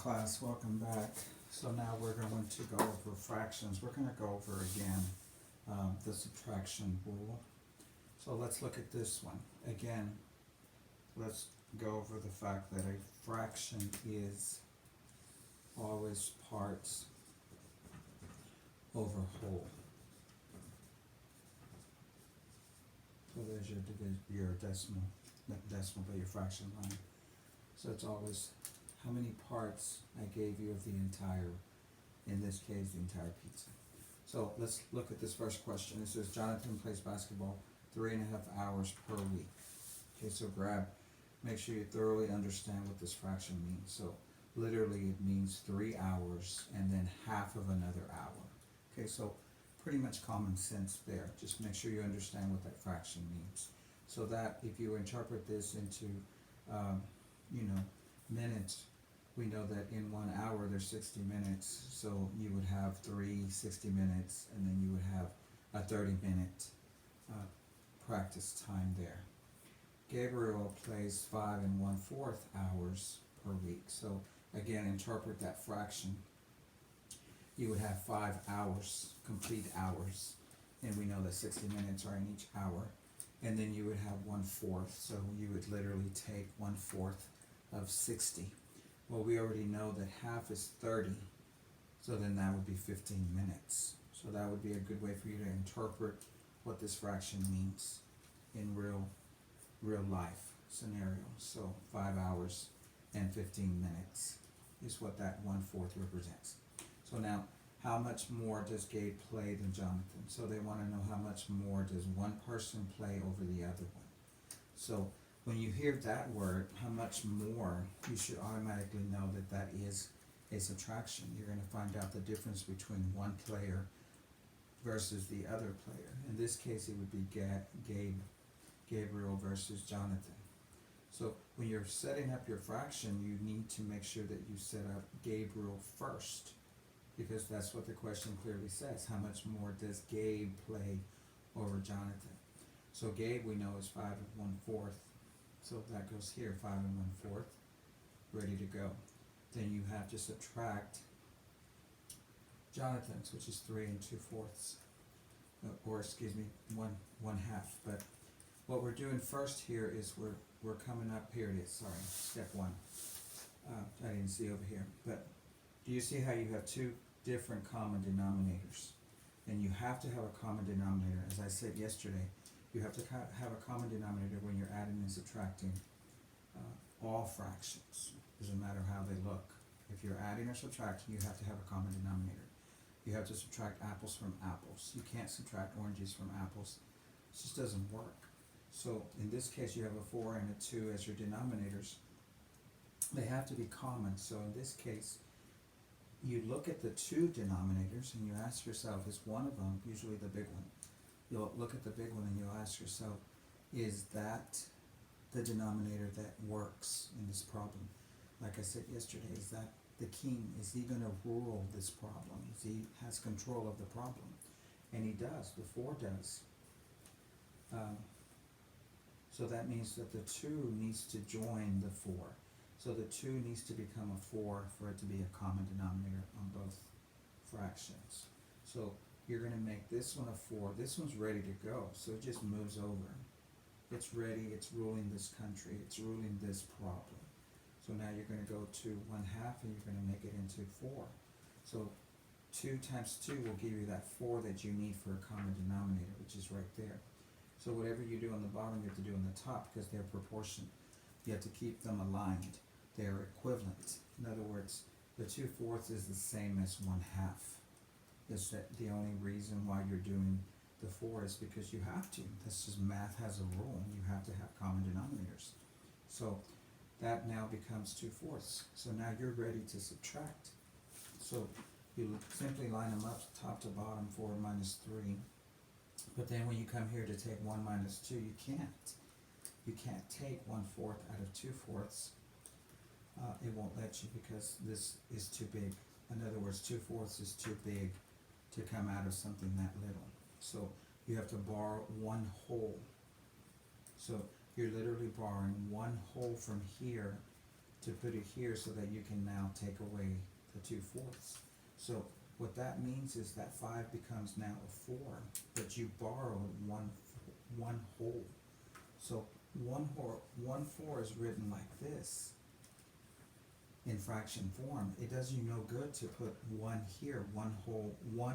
class, welcome back. So now we're going to go over fractions. We're going to go over again the subtraction rule. So let's look at this one. Again, let's go over the fact that a fraction is always parts over whole. So there's your decimal, not decimal, but your fraction line. So it's always how many parts I gave you of the entire, in this case, the entire pizza. So let's look at this first question. It says Jonathan plays basketball 3.5 hours per week. Okay, so make sure you thoroughly understand what this fraction means. So literally it means 3 hours and then half of another hour. Okay, so pretty much common sense there. Just make sure you understand what that fraction means. So that if you interpret this into, minutes, we know that in 1 hour there's 60 minutes, so you would have 60 minutes, and then you would have a 30-minute practice time there. Gabriel plays 5 1/4 hours per week. So again, interpret that fraction. You would have 5 hours, complete hours, and we know that 60 minutes are in each hour. And then you would have 1/4, so you would literally take 1/4 of 60. Well, we already know that half is 30, so then that would be 15 minutes. So that would be a good way for you to interpret what this fraction means in real life scenario. So 5 hours and 15 minutes is what that 1/4 represents. So now, how much more does Gabe play than Jonathan? So they want to know how much more does one person play over the other one. So when you hear that word, how much more, you should automatically know that that is a subtraction. You're going to find out the difference between one player versus the other player. In this case, it would be Gabriel versus Jonathan. So when you're setting up your fraction, you need to make sure that you set up Gabriel first, because that's what the question clearly says. How much more does Gabe play over Jonathan? So Gabe, we know, is 5 1/4. So that goes here, 5 1/4, ready to go. Then you have to subtract Jonathan's, which is 3 2/4, or excuse me, one half. But what we're doing first here is we're coming up. Here it is. Sorry, step one. I didn't see over here, but do you see how you have two different common denominators? And you have to have a common denominator. As I said yesterday, you have to have a common denominator when you're adding and subtracting all fractions. Doesn't matter how they look. If you're adding or subtracting, you have to have a common denominator. You have to subtract apples from apples. You can't subtract oranges from apples. It just doesn't work. So in this case, you have a 4 and a 2 as your denominators. They have to be common. So in this case, you look at the two denominators and you ask yourself, is one of them, usually the big one, you'll look at the big one and you'll ask yourself, is that the denominator that works in this problem? Like I said yesterday, is that the king? Is he going to rule this problem? Is he has control of the problem? And he does. The 4 does. So that means that the 2 needs to join the 4. So the 2 needs to become a 4 for it to be a common denominator on both fractions. So you're going to make this one a 4. This one's ready to go, so it just moves over. It's ready, it's ruling this country, it's ruling this problem. So now you're going to go to 1/2 and you're going to make it into 4. So 2 times 2 will give you that 4 that you need for a common denominator, which is right there. So whatever you do on the bottom, you have to do on the top, because they're proportional. You have to keep them aligned. They're equivalent. In other words, the 2/4 is the same as 1/2. Is that the only reason why you're doing the 4 is because you have to. That's just math has a rule. You have to have common denominators. So that now becomes 2/4. So now you're ready to subtract. So you simply line them up top to bottom, 4 minus 3. But then when you come here to take 1 minus 2, you can't. You can't take 1/4 out of 2/4. It won't let you because this is too big. In other words, 2/4 is too big to come out of something that little. So you have to borrow 1 whole. So you're literally borrowing 1 whole from here to put it here so that you can now take away the 2/4. So what that means is that 5 becomes now a 4, but you borrowed one whole. So 1/4 is written like this in fraction form. It does you no good to put 1 here. 1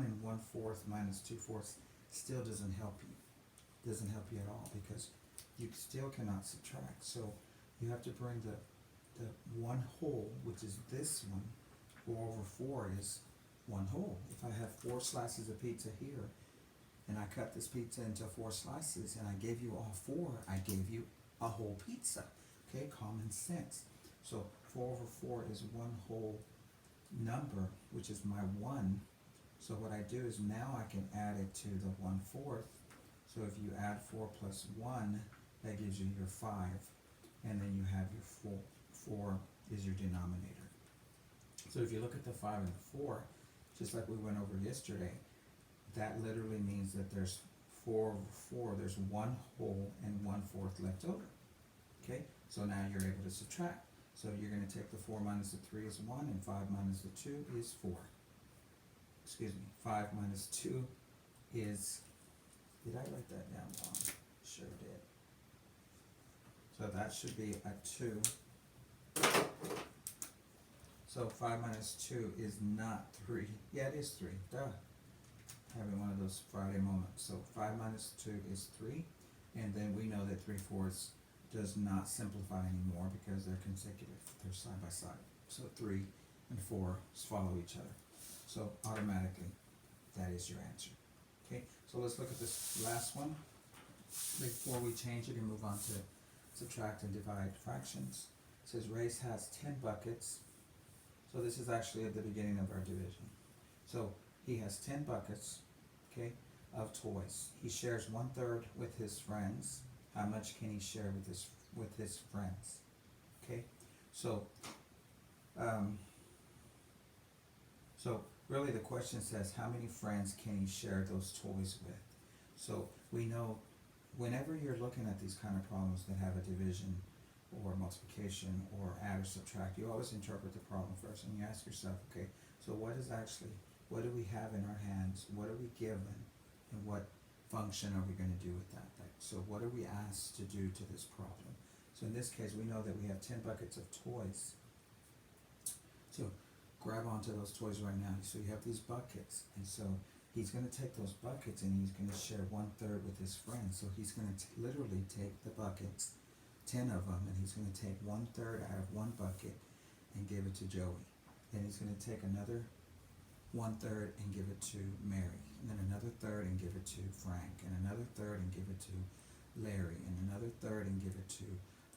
and 1/4 minus 2/4 still doesn't help you. Doesn't help you at all, because you still cannot subtract. So you have to bring the 1 whole, which is this one. 4/4 is 1 whole. If I have 4 slices of pizza here, and I cut this pizza into 4 slices, and I gave you all 4, I gave you a whole pizza. Okay, common sense. So 4/4 is 1 whole number, which is my 1. So what I do is now I can add it to the 1/4. So if you add 4 plus 1, that gives you your 5, and then you have your 4. 4 is your denominator. So if you look at the 5 and the 4, just like we went over yesterday, that literally means that there's 4/4, there's 1 whole and 1/4 left over. Okay, so now you're able to subtract. So you're going to take the 4 minus the 3 is 1, and 5 minus the 2 is 4. Excuse me, 5 minus 2 is, did I write that down wrong? Sure did. So that should be a 2. So 5 minus 2 is not 3. Yeah, it is 3. Duh. Having one of those Friday moments. So 5 minus 2 is 3. And then we know that 3/4 does not simplify anymore because they're consecutive. They're side by side. So 3 and 4 follow each other. So automatically, that is your answer. Okay, so let's look at this last one before we change it and move on to subtract and divide fractions. It says Race has 10 buckets. So this is actually at the beginning of our division. So he has 10 buckets, okay, of toys. He shares 1/3 with his friends. How much can he share with his friends? Okay, so really the question says how many friends can he share those toys with? So we know whenever you're looking at these kind of problems that have a division or multiplication or add or subtract, you always interpret the problem first and you ask yourself, okay, so what do we have in our hands? What are we given? And what function are we going to do with that? So what are we asked to do to this problem? So in this case, we know that we have 10 buckets of toys. So grab onto those toys right now. So you have these buckets, and so he's going to take those buckets and he's going to share 1/3 with his friends. So he's going to literally take the buckets, 10 of them, and he's going to take 1/3 out of one bucket and give it to Joey. Then he's going to take another 1/3 and give it to Mary, and then another 1/3 and give it to Frank, and another 1/3 and give it to Larry, and another 1/3 and give it to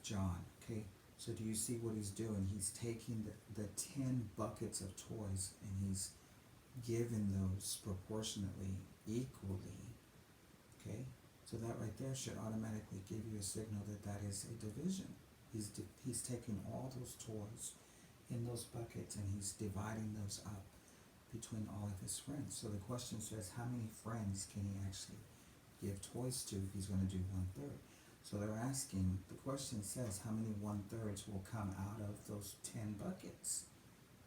John. Okay, so do you see what he's doing? He's taking the 10 buckets of toys and he's giving those proportionately equally. Okay, so that right there should automatically give you a signal that that is a division. He's taking all those toys in those buckets and he's dividing those up between all of his friends. So the question says, how many friends can he actually give toys to if he's going to do 1/3? So they're asking, the question says, how many 1/3 will come out of those 10 buckets?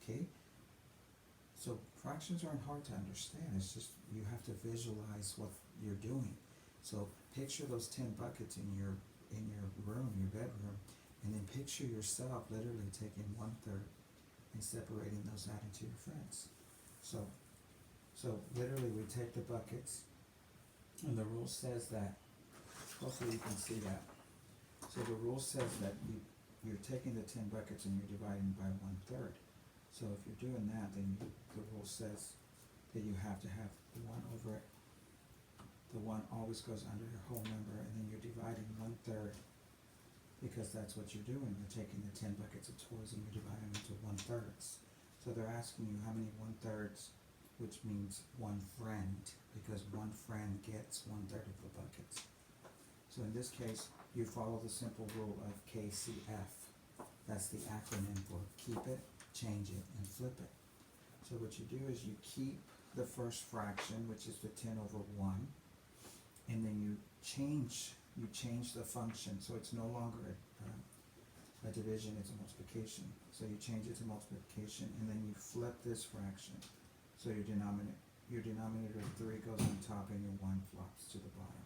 Okay? So fractions aren't hard to understand. It's just you have to visualize what you're doing. So picture those 10 buckets in your room, your bedroom, and then picture yourself literally taking 1/3 and separating those out into your friends. So literally we take the buckets, and the rule says that, hopefully you can see that. So the rule says that you're taking the 10 buckets and you're dividing by 1/3. So if you're doing that, then the rule says that you have to have the 1 over it. The 1 always goes under your whole number, and then you're dividing 1/3 because that's what you're doing. You're taking the 10 buckets of toys and you're dividing them into 1/3. So they're asking you how many 1/3, which means one friend, because one friend gets 1/3 of the buckets. So in this case, you follow the simple rule of KCF. That's the acronym for keep it, change it, and flip it. So what you do is you keep the first fraction, which is the 10 over 1, and then you change the function, so it's no longer A division is a multiplication. So you change it to multiplication, and then you flip this fraction. So your denominator of 3 goes on top, and your 1 flops to the bottom.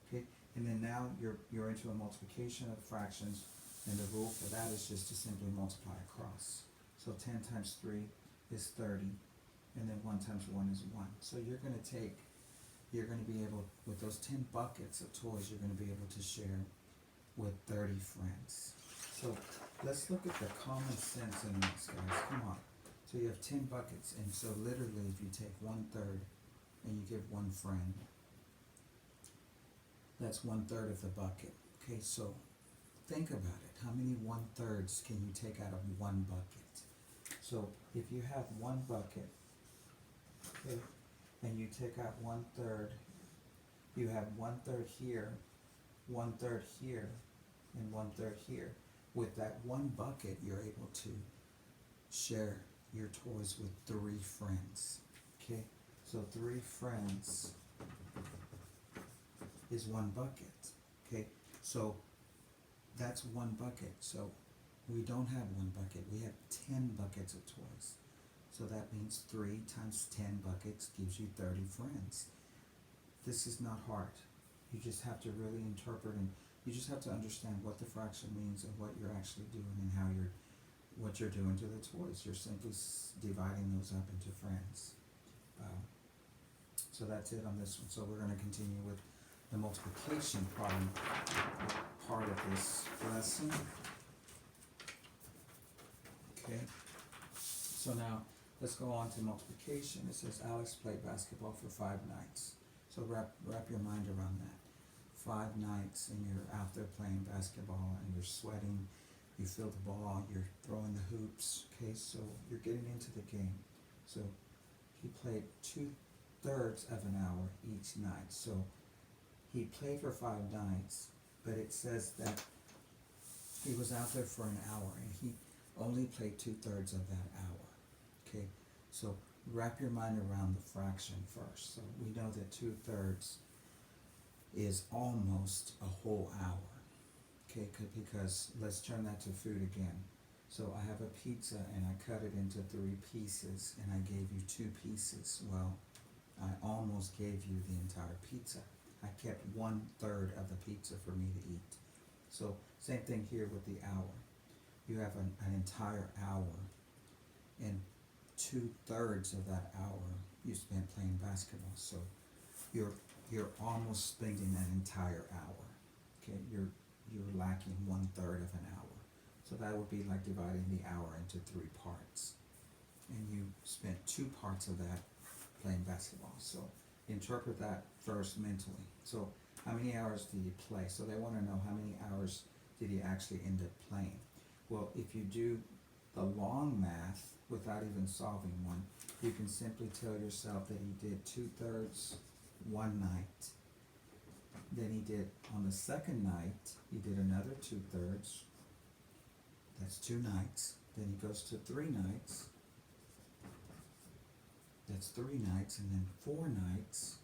Okay, and then now you're into a multiplication of fractions, and the rule for that is just to simply multiply across. So 10 times 3 is 30, and then 1 times 1 is 1. So you're going to be able, with those 10 buckets of toys, you're going to be able to share with 30 friends. So let's look at the common sense in this, guys. Come on. So you have 10 buckets, and so literally if you take 1/3 and you give one friend, that's 1/3 of the bucket. Okay, so think about it. How many 1/3s can you take out of one bucket? So if you have one bucket, okay, and you take out 1/3, you have 1/3 here, 1/3 here, and 1/3 here. With that one bucket, you're able to share your toys with 3 friends. Okay, so 3 friends is one bucket. Okay, so that's one bucket. So we don't have one bucket, we have 10 buckets of toys. So that means 3 times 10 buckets gives you 30 friends. This is not hard. You just have to really interpret, and you just have to understand what the fraction means and what you're actually doing and what you're doing to the toys. You're simply dividing those up into friends. So that's it on this one. So we're going to continue with the multiplication part of this lesson. Okay. So now let's go on to multiplication. It says Alex played basketball for 5 nights. So wrap your mind around that. 5 nights, and you're out there playing basketball, and you're sweating, you feel the ball, you're throwing the hoops. Okay, so you're getting into the game. So he played 2/3 of an hour each night. So he played for 5 nights, but it says that he was out there for an hour, and he only played 2/3 of that hour. Okay, so wrap your mind around the fraction first. So we know that 2/3 is almost a whole hour. Okay, because let's turn that to food again. So I have a pizza, and I cut it into 3 pieces, and I gave you 2 pieces. Well, I almost gave you the entire pizza. I kept 1/3 of the pizza for me to eat. So same thing here with the hour. You have an entire hour, and 2/3 of that hour you spent playing basketball. So you're almost spending an entire hour. Okay, you're lacking 1/3 of an hour. So that would be like dividing the hour into 3 parts, and you spent 2 parts of that playing basketball. So interpret that first mentally. So how many hours did he play? So they want to know how many hours did he actually end up playing. Well, if you do the long math without even solving one, you can simply tell yourself that he did 2/3 one night. Then he did, on the second night, he did another 2/3. That's 2 nights. Then he goes to 3 nights. That's 3 nights, and then 4 nights.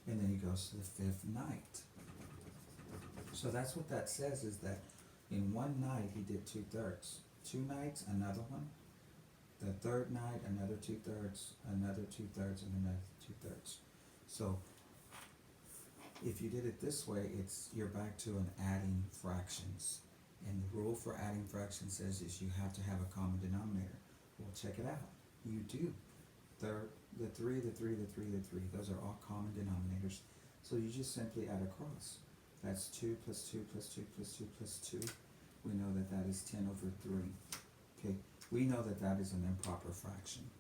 And then he goes to the 5th night. So that's what that says, is that in one night he did 2/3. 2 nights, another one. The 3rd night, another 2/3, another 2/3, and another 2/3. So if you did it this way, you're back to an adding fractions. And the rule for adding fractions says is you have to have a common denominator. Well, check it out. You do. The 3, the 3, the 3, the 3. Those are all common denominators. So you just simply add across. That's 2 plus 2 plus 2 plus 2 plus 2. We know that that is 10/3. Okay, we know that that is an improper fraction.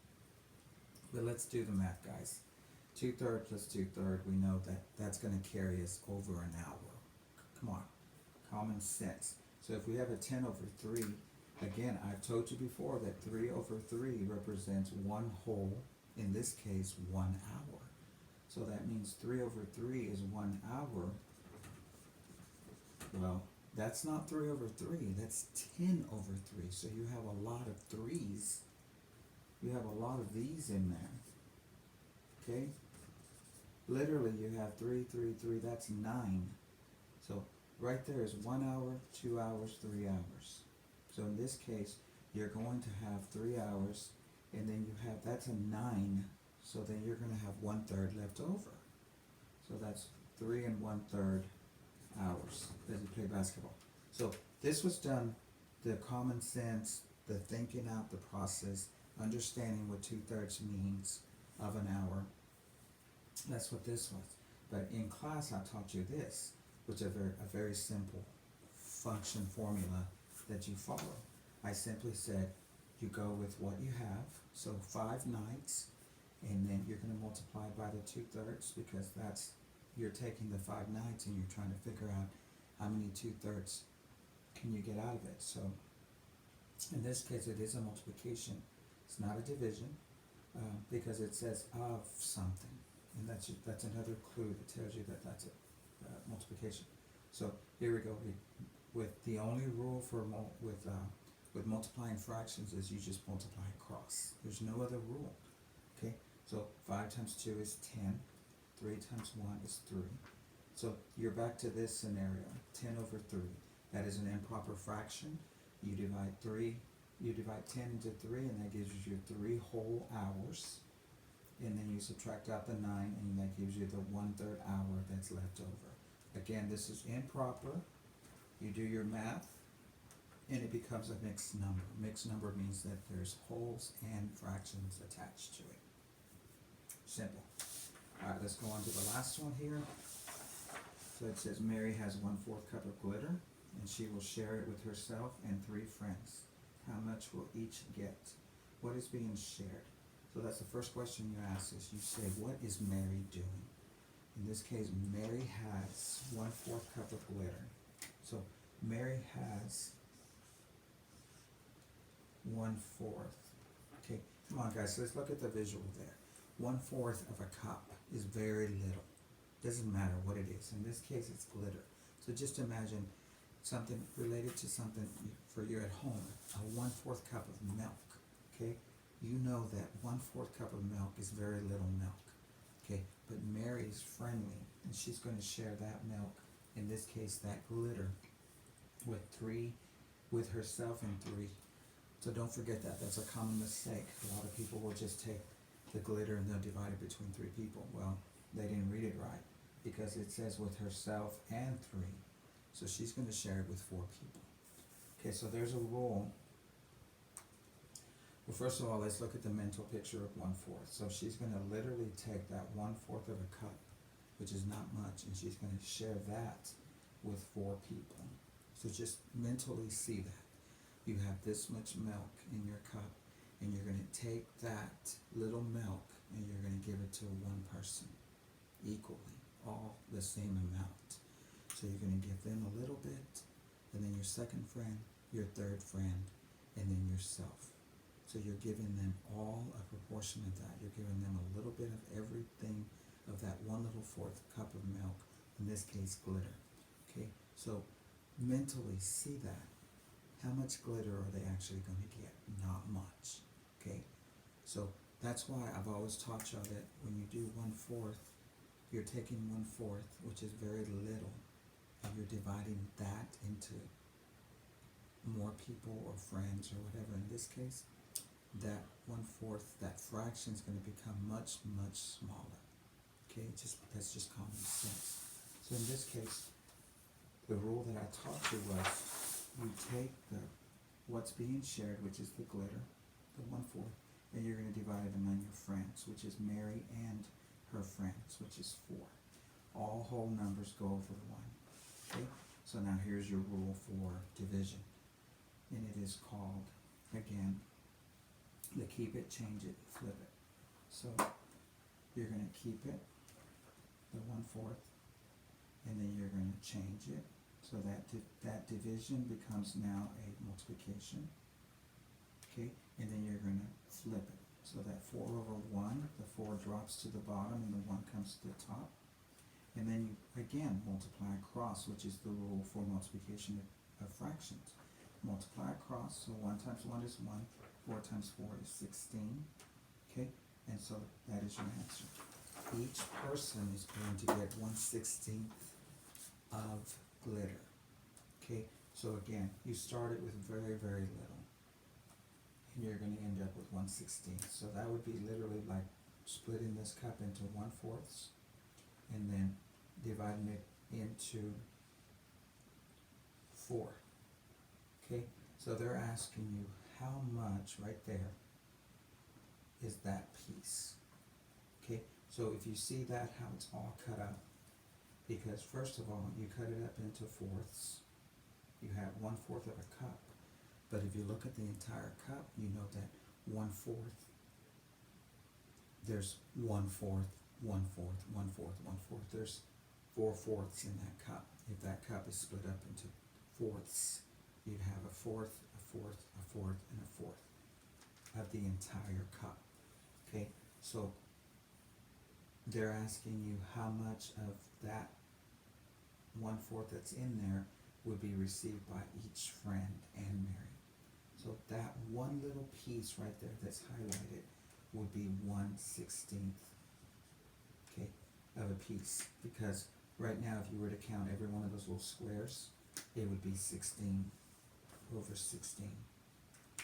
But let's do the math, guys. 2/3 plus 2/3, we know that that's going to carry us over an hour. Come on, common sense. So if we have a 10/3, again, I've told you before that 3/3 represents one whole, in this case, 1 hour. So that means 3/3 is 1 hour. Well, that's not 3/3, that's 10/3. So you have a lot of 3's. You have a lot of these in there. Okay? Literally, you have 3, 3, 3, that's 9. So right there is 1 hour, 2 hours, 3 hours. So in this case, you're going to have 3 hours, and then you have, that's a 9, so then you're gonna have 1/3 left over. So that's 3 1/3 hours as you play basketball. So this was done, the common sense, the thinking out the process, understanding what 2/3 means of an hour. That's what this was. But in class, I taught you this, which is a very simple function formula that you follow. I simply said, you go with what you have, so 5 nights, and then you're gonna multiply by the 2/3, because that's, you're taking the 5 nights and you're trying to figure out how many 2/3 can you get out of it. So in this case, it is a multiplication, it's not a division, because it says of something, and that's another clue that tells you that that's a multiplication. So here we go. With the only rule for with multiplying fractions is you just multiply across. There's no other rule. Okay, so 5 times 2 is 10. 3 times 1 is 3. So you're back to this scenario, 10 over 3. That is an improper fraction. You divide 10 into 3, and that gives you 3 whole hours. And then you subtract out the 9, and that gives you the 1/3 hour that's left over. Again, this is improper. You do your math, and it becomes a mixed number. Mixed number means that there's wholes and fractions attached to it. Simple. Alright, let's go on to the last one here. So it says Mary has 1/4 cup of glitter, and she will share it with herself and 3 friends. How much will each get? What is being shared? So that's the first question you ask, is you say, what is Mary doing? In this case, Mary has 1/4 cup of glitter. So Mary has 1/4. Okay, come on guys, let's look at the visual there. 1/4 of a cup is very little. Doesn't matter what it is. In this case, it's glitter. So just imagine something related to something for you at home. A 1/4 cup of milk. Okay, you know that 1/4 cup of milk is very little milk. Okay, but Mary's friendly, and she's going to share that milk, in this case that glitter, with herself and 3. So don't forget that. That's a common mistake. A lot of people will just take the glitter and they'll divide it between 3 people. Well, they didn't read it right, because it says with herself and 3. So she's going to share it with 4 people. Okay, so there's a rule. Well, first of all, let's look at the mental picture of 1/4. So she's going to literally take that 1/4 of a cup, which is not much, and she's going to share that with 4 people. So just mentally see that. You have this much milk in your cup, and you're going to take that little milk and you're going to give it to one person equally, all the same amount. So you're going to give them a little bit, and then your second friend, your third friend, and then yourself. So you're giving them all a proportion of that. You're giving them a little bit of everything of that 1/4 cup of milk, in this case glitter. Okay, so mentally see that. How much glitter are they actually going to get? Not much. Okay, so that's why I've always taught y'all that when you do 1/4, you're taking 1/4, which is very little, and you're dividing that into more people or friends or whatever. In this case, that 1/4, that fraction is going to become much, much smaller. Okay, that's just common sense. So in this case, the rule that I taught you was, you take what's being shared, which is the glitter, the 1/4, and you're going to divide it among your friends, which is Mary and her friends, which is 4. All whole numbers go over 1. Okay, so now here's your rule for division, and it is called, again, the keep it, change it, flip it. So you're going to keep it, the 1/4, and then you're going to change it. So that division becomes now a multiplication. Okay, and then you're going to flip it. So that 4 over 1, the 4 drops to the bottom and the 1 comes to the top. And then you again multiply across, which is the rule for multiplication of fractions. Multiply across, so 1 times 1 is 1, 4 times 4 is 16. Okay, and so that is your answer. Each person is going to get 1/16 of glitter. Okay, so again, you started with very, very little, and you're gonna end up with 1/16. So that would be literally like splitting this cup into 1/4 and then dividing it into 4. Okay, so they're asking you how much right there is that piece. Okay, so if you see that, how it's all cut up, because first of all, you cut it up into fourths, you have 1/4 of a cup. But if you look at the entire cup, you know that 1/4, there's 1/4, 1/4, 1/4, 1/4. There's 4/4 in that cup. If that cup is split up into fourths, you'd have a fourth, a fourth, a fourth, and a fourth of the entire cup. Okay, so they're asking you how much of that 1/4 that's in there would be received by each friend and Mary. So that one little piece right there that's highlighted would be 1/16, okay, of a piece. Because right now, if you were to count every one of those little squares, it would be 16/16,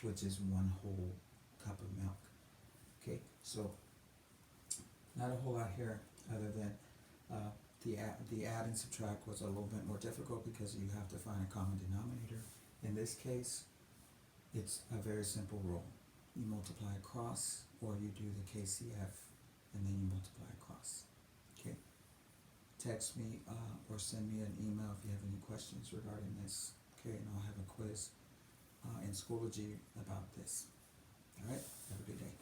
which is one whole cup of milk. Okay, so not a whole lot here other than the add and subtract was a little bit more difficult because you have to find a common denominator. In this case, it's a very simple rule. You multiply across, or you do the KCF, and then you multiply across. Okay? Text me or send me an email if you have any questions regarding this. Okay, and I'll have a quiz in Schoology about this. All right? Have a good day.